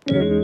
Welcome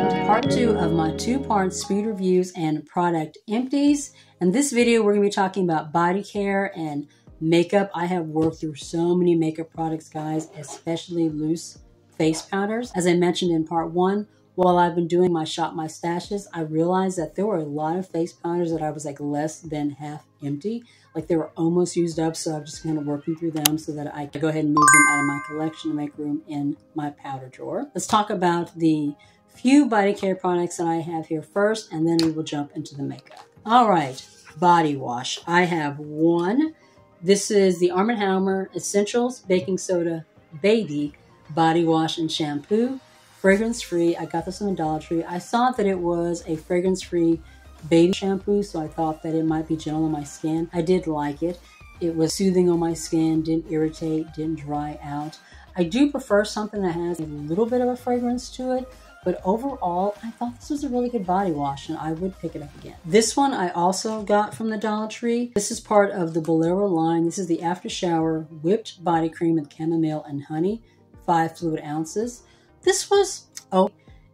to part 2 of my 2-part speed reviews and product empties. In this video, we're going to be talking about body care and makeup. I have worked through so many makeup products, guys, especially loose face powders. As I mentioned in part 1, while I've been doing my shop my stashes, I realized that there were a lot of face powders that I was like less than half empty. Like they were almost used up, so I'm just kind of working through them so that I can go ahead and move them out of my collection to make room in my powder drawer. Let's talk about the few body care products that I have here first, and then we will jump into the makeup. All right, body wash. I have one. This is the Arm & Hammer Essentials Baking Soda Baby Body Wash and Shampoo. Fragrance-free. I got this from the Dollar Tree. I saw that it was a fragrance-free baby shampoo, so I thought that it might be gentle on my skin. I did like it. It was soothing on my skin, didn't irritate, didn't dry out. I do prefer something that has a little bit of a fragrance to it, but overall, I thought this was a really good body wash, and I would pick it up again. This one I also got from the Dollar Tree. This is part of the Bolero line. This is the After Shower Whipped Body Cream with Chamomile and Honey, 5 fluid ounces. This was,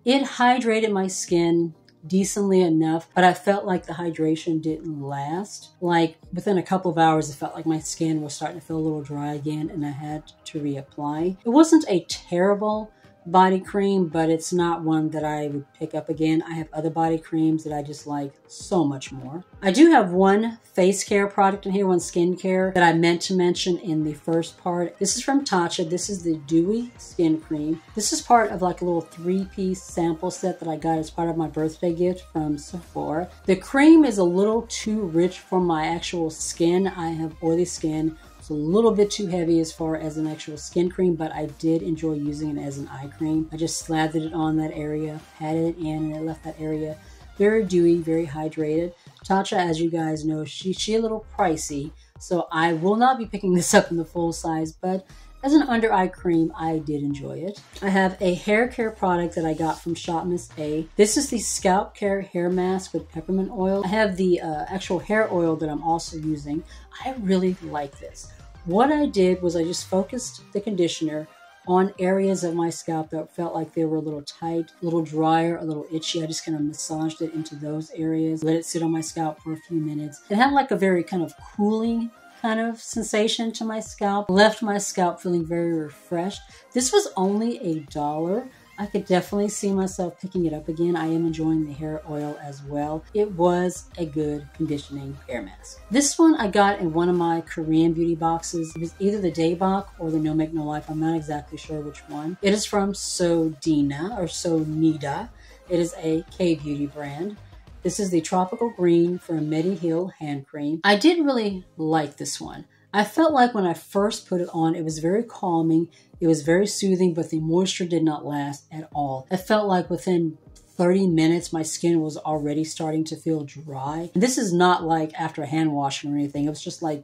it hydrated my skin decently enough, but I felt like the hydration didn't last. Like within a couple of hours, it felt like my skin was starting to feel a little dry again, and I had to reapply. It wasn't a terrible body cream, but it's not one that I would pick up again. I have other body creams that I just like so much more. I do have one face care product in here, one skincare that I meant to mention in the first part. This is from Tatcha. This is the Dewy Skin Cream. This is part of like a little 3-piece sample set that I got as part of my birthday gift from Sephora. The cream is a little too rich for my actual skin. I have oily skin. It's a little bit too heavy as far as an actual skin cream, but I did enjoy using it as an eye cream. I just slathered it on that area, patted it in, and it left that area very dewy, very hydrated. Tatcha, as you guys know, she's a little pricey, so I will not be picking this up in the full size, but as an under eye cream, I did enjoy it. I have a hair care product that I got from Shop Miss A. This is the Scalp Care Hair Mask with peppermint oil. I have the actual hair oil that I'm also using. I really like this. What I did was I just focused the conditioner on areas of my scalp that felt like they were a little tight, a little drier, a little itchy. I just kind of massaged it into those areas, let it sit on my scalp for a few minutes. It had like a very kind of cooling kind of sensation to my scalp, left my scalp feeling very refreshed. This was only $1. I could definitely see myself picking it up again. I am enjoying the hair oil as well. It was a good conditioning hair mask. This one I got in one of my Korean beauty boxes. It was either the Daebak or the No Make No Life. I'm not exactly sure which one. It is from Sodina or Sonida. It is a K-beauty brand. This is the Tropical Green from Mediheal Hand Cream. I did really like this one. I felt like when I first put it on, it was very calming. It was very soothing, but the moisture did not last at all. I felt like within 30 minutes, my skin was already starting to feel dry. And this is not like after hand washing or anything. It was just like,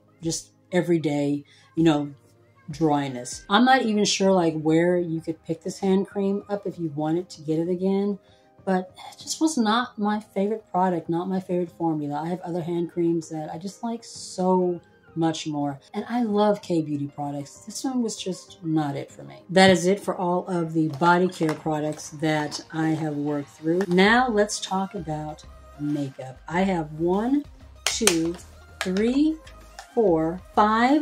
everyday, dryness. I'm not even sure like where you could pick this hand cream up if you wanted to get it again. But it just was not my favorite product, not my favorite formula. I have other hand creams that I just like so much more. And I love K-beauty products. This one was just not it for me. That is it for all of the body care products that I have worked through. Now let's talk about makeup. I have 1, 2, 3, 4, 5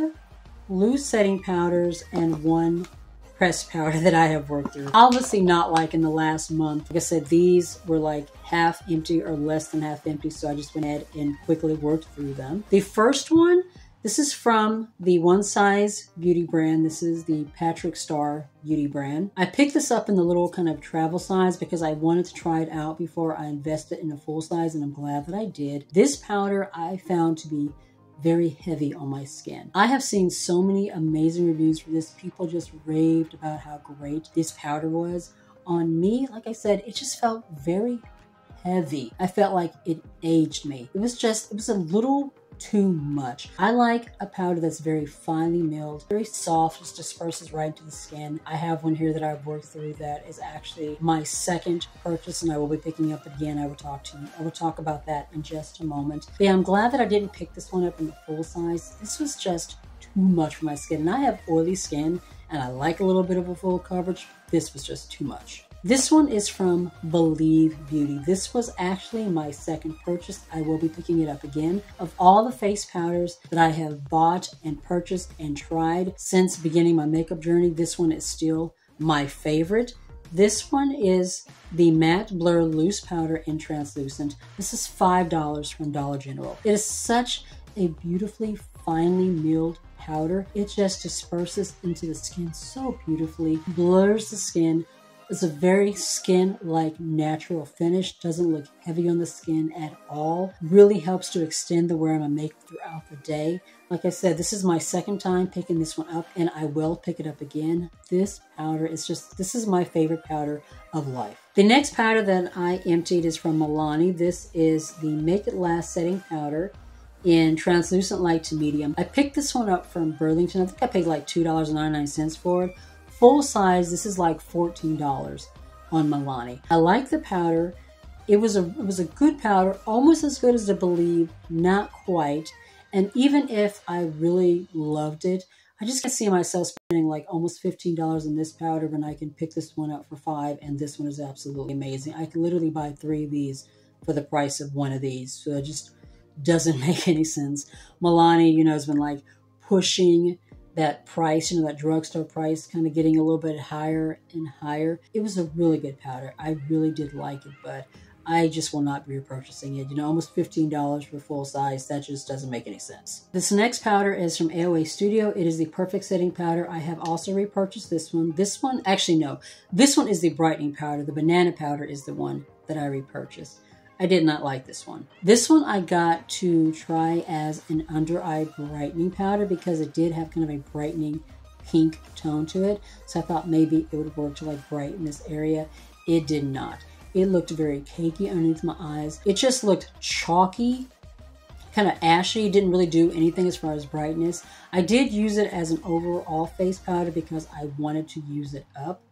loose setting powders and 1 pressed powder that I have worked through. Obviously not like in the last month. Like I said, these were like half empty or less than half empty, so I just went ahead and quickly worked through them. The first one, this is from the One Size Beauty brand. This is the Patrick Star Beauty brand. I picked this up in the little kind of travel size because I wanted to try it out before I invested in a full size, and I'm glad that I did. This powder I found to be very heavy on my skin. I have seen so many amazing reviews for this. People just raved about how great this powder was. On me, like I said, it just felt very heavy. I felt like it aged me. It was a little too much. I like a powder that's very finely milled, very soft, just disperses right into the skin. I have one here that I've worked through that is actually my second purchase, and I will be picking up again. I will talk about that in just a moment. But yeah, I'm glad that I didn't pick this one up in the full size. This was just too much for my skin. And I have oily skin and I like a little bit of a full coverage. This was just too much. This one is from Believe Beauty. This was actually my second purchase. I will be picking it up again. Of all the face powders that I have bought and purchased and tried since beginning my makeup journey, this one is still my favorite. This one is the Matte Blur Loose Powder in Translucent. This is $5 from Dollar General. It is such a beautifully finely milled powder. It just disperses into the skin so beautifully, blurs the skin. It's a very skin-like natural finish. Doesn't look heavy on the skin at all. Really helps to extend the wear of my makeup throughout the day. Like I said, this is my second time picking this one up and I will pick it up again. This powder is just, this is my favorite powder of life. The next powder that I emptied is from Milani. This is the Make It Last Setting Powder in Translucent Light to Medium. I picked this one up from Burlington. I think I paid like $2.99 for it. Full size, this is like $14 on Milani. I like the powder. It was a good powder, almost as good as the Believe, not quite. And even if I really loved it, I just can't see myself spending like almost $15 on this powder when I can pick this one up for $5, and this one is absolutely amazing. I can literally buy 3 of these for the price of 1 of these. So it just doesn't make any sense. Milani, you know, has been like pushing that price, you know, that drugstore price, kind of getting a little bit higher and higher. It was a really good powder. I really did like it, but I just will not be repurchasing it. You know, almost $15 for full size. That just doesn't make any sense. This next powder is from AOA Studio. It is the Perfect Setting Powder. I have also repurchased this one. This one, actually no, this one is the brightening powder. The banana powder is the one that I repurchased. I did not like this one. This one I got to try as an under eye brightening powder because it did have kind of a brightening pink tone to it. So I thought maybe it would work to like brighten this area. It did not. It looked very cakey underneath my eyes. It just looked chalky, kind of ashy. It didn't really do anything as far as brightness. I did use it as an overall face powder because I wanted to use it up.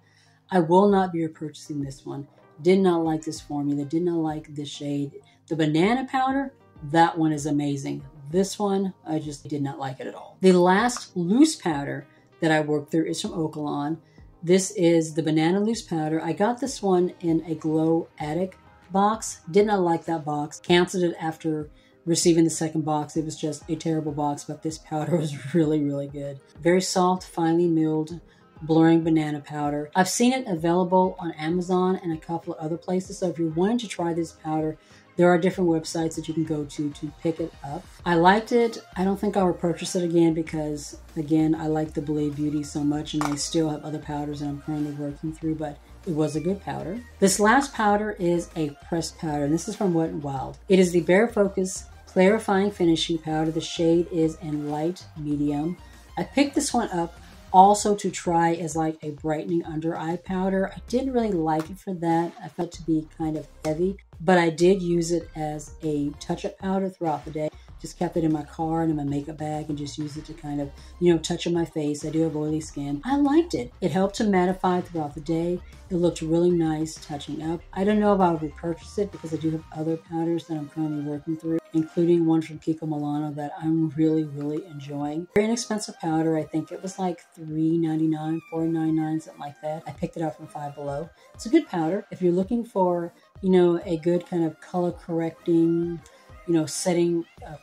I will not be repurchasing this one. Did not like this formula, did not like this shade. The banana powder, that one is amazing. This one, I just did not like it at all. The last loose powder that I worked through is from Okalon. This is the banana loose powder. I got this one in a Glow Attic box. Did not like that box. Canceled it after receiving the second box. It was just a terrible box, but this powder was really, really good. Very soft, finely milled, blurring banana powder. I've seen it available on Amazon and a couple of other places. So if you're wanting to try this powder, there are different websites that you can go to pick it up. I liked it. I don't think I'll repurchase it again because, again, I like the Believe Beauty so much and they still have other powders that I'm currently working through, but it was a good powder. This last powder is a pressed powder, and this is from Wet n Wild. It is the Bare Focus Clarifying Finishing Powder. The shade is in light medium. I picked this one up also to try as like a brightening under eye powder. I didn't really like it for that. I felt it to be kind of heavy, but I did use it as a touch-up powder throughout the day. Just kept it in my car and in my makeup bag and just used it to kind of, you know, touch on my face. I do have oily skin. I liked it. It helped to mattify throughout the day. It looked really nice touching up. I don't know if I'll repurchase it because I do have other powders that I'm currently working through, including one from Kiko Milano that I'm really, really enjoying. Very inexpensive powder. I think it was like $3.99, $4.99, something like that. I picked it up from Five Below. It's a good powder. If you're looking for, you know, a good kind of color correcting, you know,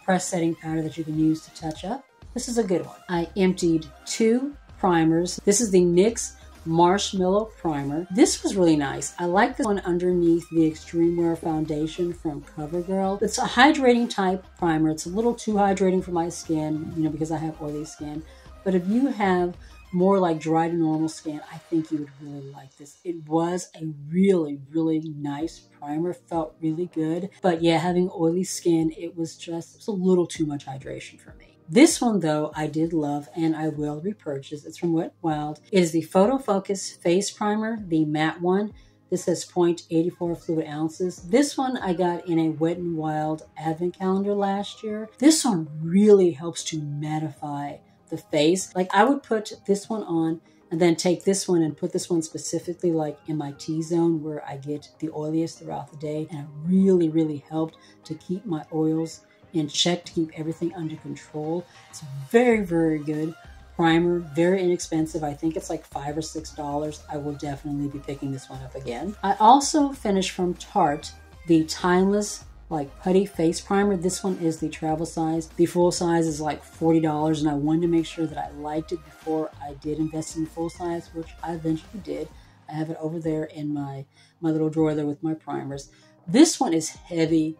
press setting powder that you can use to touch up, this is a good one. I emptied 2 primers. This is the NYX Marshmallow Primer. This was really nice. I like this one underneath the Extreme Wear Foundation from CoverGirl. It's a hydrating type primer. It's a little too hydrating for my skin, you know, because I have oily skin. But if you have more like dry to normal skin, I think you would really like this. It was a really, really nice primer. Felt really good. But yeah, having oily skin, it was a little too much hydration for me. This one, though, I did love and I will repurchase. It's from Wet n Wild. It is the Photo Focus Face Primer, the matte one. This has 0.84 fluid ounces. This one I got in a Wet n Wild advent calendar last year. This one really helps to mattify the face. Like I would put this one on and then take this one and put this one specifically like in my T-zone where I get the oiliest throughout the day. And it really, really helped to keep my oils in check to keep everything under control. It's very, very good primer, very inexpensive. I think it's like $5 or $6. I will definitely be picking this one up again. I also finished from Tarte the Timeless like Putty Face Primer. This one is the travel size. The full size is like $40, and I wanted to make sure that I liked it before I did invest in the full size, which I eventually did. I have it over there in my little drawer there with my primers. This one is heavy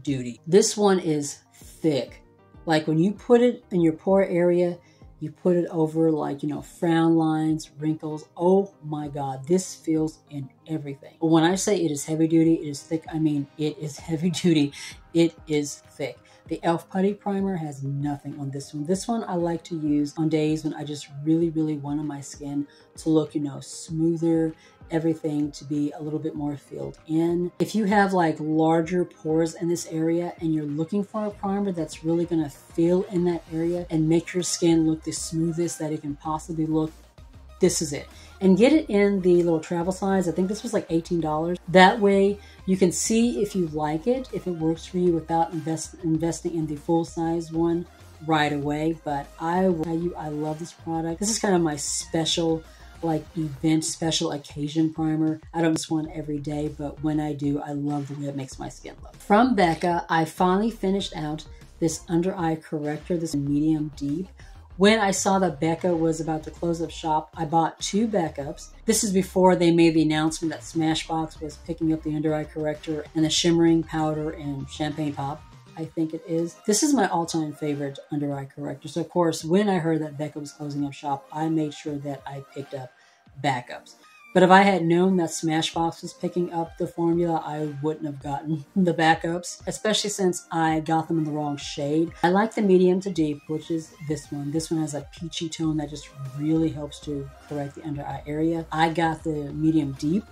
duty. This one is thick. Like when you put it in your pore area, you put it over like, you know, frown lines, wrinkles. Oh my God, this feels in everything. But when I say it is heavy duty, it is thick, I mean, it is heavy duty. It is thick. The e.l.f. Putty Primer has nothing on this one. This one I like to use on days when I just really, really wanted my skin to look, you know, smoother, everything to be a little bit more filled in. If you have like larger pores in this area and you're looking for a primer that's really gonna fill in that area and make your skin look the smoothest that it can possibly look, this is it. And get it in the little travel size. I think this was like $18. That way you can see if you like it, if it works for you without investing in the full size one right away. But I will tell you, I love this product. This is kind of my special like event special occasion primer. I don't use one every day, but when I do, I love the way it makes my skin look. From Becca, I finally finished out this under eye corrector, this medium deep. When I saw that Becca was about to close up shop, I bought 2 backups. This is before they made the announcement that Smashbox was picking up the under eye corrector and the shimmering powder and champagne pop, I think it is. This is my all-time favorite under eye corrector. So of course, when I heard that Becca was closing up shop, I made sure that I picked up backups. But if I had known that Smashbox was picking up the formula, I wouldn't have gotten the backups, especially since I got them in the wrong shade. I like the medium to deep, which is this one. This one has a peachy tone that just really helps to correct the under eye area. I got the medium deep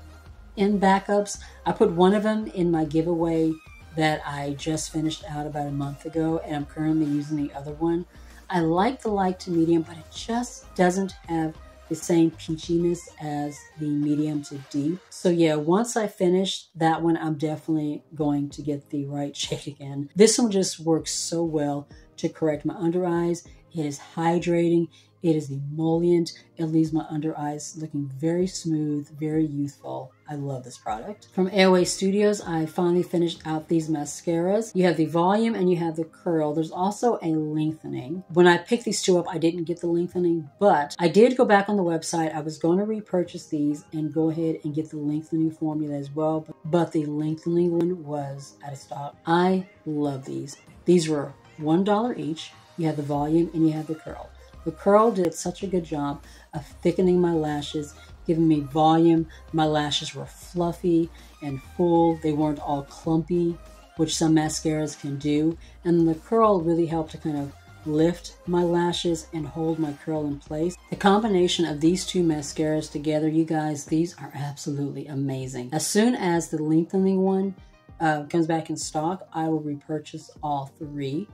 in backups. I put one of them in my giveaway that I just finished out about a month ago, and I'm currently using the other one. I like the light to medium, but it just doesn't have the same peachiness as the medium to deep. So yeah, once I finish that one, I'm definitely going to get the right shade again. This one just works so well to correct my under eyes. It is hydrating. It is emollient. It leaves my under eyes looking very smooth, very youthful. I love this product. From Airway Studios, I finally finished out these mascaras. You have the volume and you have the curl. There's also a lengthening. When I picked these 2 up, I didn't get the lengthening, but I did go back on the website. I was going to repurchase these and go ahead and get the lengthening formula as well, but the lengthening one was out of stock. I love these. These were $1 each. You have the volume and you have the curl. The curl did such a good job of thickening my lashes, giving me volume. My lashes were fluffy and full. They weren't all clumpy, which some mascaras can do. And the curl really helped to kind of lift my lashes and hold my curl in place. The combination of these 2 mascaras together, you guys, these are absolutely amazing. As soon as the lengthening one comes back in stock, I will repurchase all 3.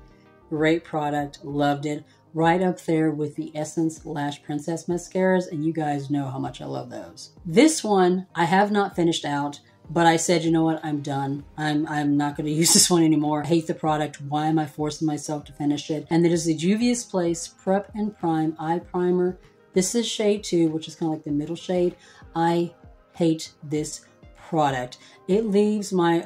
Great product, loved it. Right up there with the Essence Lash Princess mascaras, and you guys know how much I love those. This one I have not finished out, but I said, you know what, I'm done. I'm not going to use this one anymore. I hate the product. Why am I forcing myself to finish it? And it is the Juvia's Place Prep and Prime Eye Primer. This is shade 2, which is kind of like the middle shade. I hate this product. It leaves my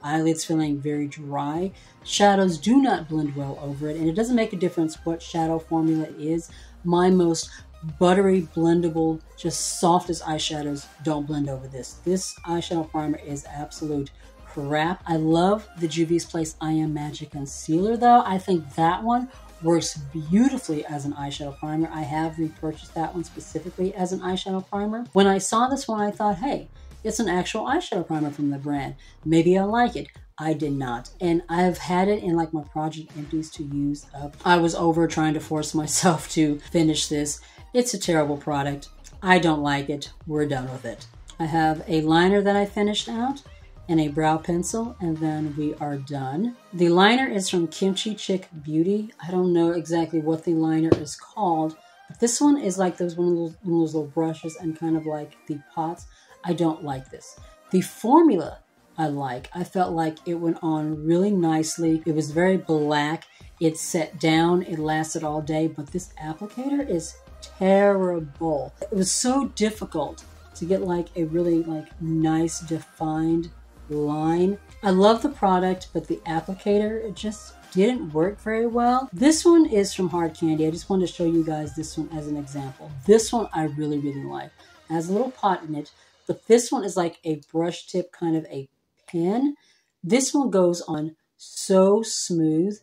eyelids feeling very dry. Shadows do not blend well over it, and it doesn't make a difference what shadow formula it is. My most buttery, blendable, just softest eyeshadows don't blend over this. This eyeshadow primer is absolute crap. I love the Juvia's Place I Am Magic Concealer though. I think that one works beautifully as an eyeshadow primer. I have repurchased that one specifically as an eyeshadow primer. When I saw this one, I thought, hey, it's an actual eyeshadow primer from the brand. Maybe I'll like it. I did not. And I've had it in like my project empties to use up. I was over trying to force myself to finish this. It's a terrible product. I don't like it. We're done with it. I have a liner that I finished out and a brow pencil, and then we are done. The liner is from Kimchi Chick Beauty. I don't know exactly what the liner is called, but this one is like one of those little brushes and kind of like the pots. I don't like this. The formula I like. I felt like it went on really nicely. It was very black. It set down. It lasted all day, but this applicator is terrible. It was so difficult to get like a really like nice defined line. I love the product, but the applicator, it just didn't work very well. This one is from Hard Candy. I just wanted to show you guys this one as an example. This one I really, really like. It has a little pot in it, but this one is like a brush tip kind of a pen. This one goes on so smooth.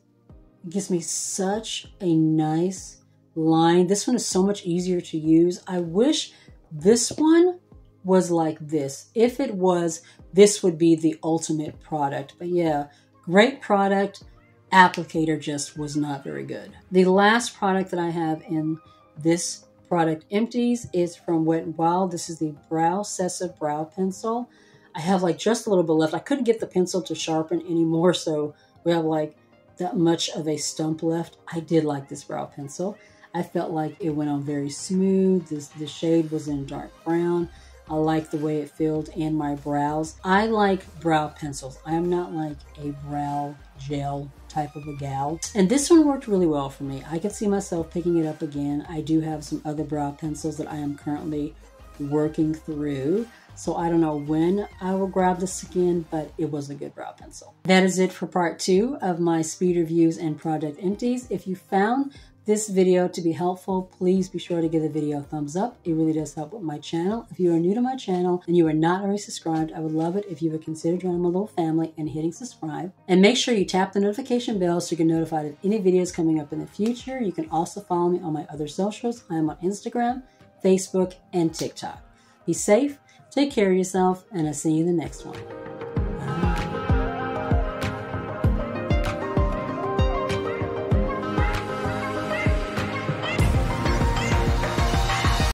It gives me such a nice line. This one is so much easier to use. I wish this one was like this. If it was, this would be the ultimate product. But yeah, great product. Applicator just was not very good. The last product that I have in this product empties is from Wet n Wild. This is the Brow Excessive Brow Pencil. I have like just a little bit left. I couldn't get the pencil to sharpen anymore, so we have like that much of a stump left. I did like this brow pencil. I felt like it went on very smooth. The shade was in dark brown. I like the way it filled in my brows. I like brow pencils. I am not like a brow gel type of a gal. And this one worked really well for me. I could see myself picking it up again. I do have some other brow pencils that I am currently working through. So I don't know when I will grab this again, but it was a good brow pencil. That is it for part 2 of my speed reviews and product empties. If you found this video to be helpful, please be sure to give the video a thumbs up. It really does help with my channel. If you are new to my channel and you are not already subscribed, I would love it if you would consider joining my little family and hitting subscribe. And make sure you tap the notification bell so you get notified of any videos coming up in the future. You can also follow me on my other socials. I am on Instagram, Facebook, and TikTok. Be safe, take care of yourself, and I'll see you in the next one.